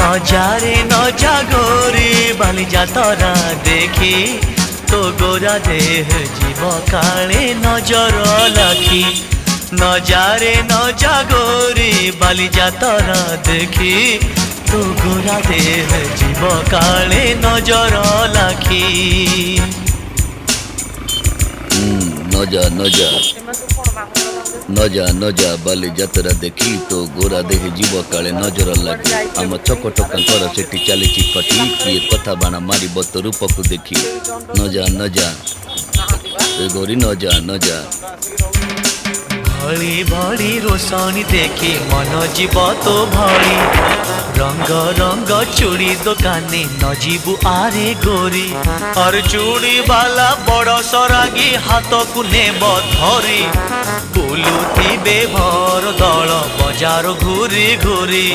নজারে নজা গোরি বালি যাতরা দেখি তো গোরা দেহ জীব কালে নজর লাখি নজারে নজা গোরি বালি যাতরা দেখি তো গোরা দেহ জীব কালে নজর লাখি নজা নজা নজা নজা বালি যাত্ରା দেখি তো গোরা দেহে জীବ କାଳେ ନଜର ଲାଗି ଆମ ଛକ ଟୋକାଙ୍କର ସେଠି ଚାଲିଛି ଖଟି କିଏ କଥା ବାଣ ମାରିବ ତ ରୂପକୁ ଦେଖି ନଜା ନଜା ଏ ଗୋରି ନଜା ନଜା ভଳି ভଳି ରୋଷଣୀ ଦେଖି ମନ ଯିବ ତୋ ଭଳି ରଙ୍ଗ ରଙ୍ଗ ଚୁଡ଼ି ଦୋକାନୀ ନ ଯିବୁ ଆରେ ଗୋରି ଅର ଚୁଡ଼ି ବାଲା ବଡ଼ ସରାଗୀ ହାତକୁ ନେବ ଧରି ବୁଲୁଥିବେ ଭର ଦଳ ବଜାର ଘୁରି ଘୁରି।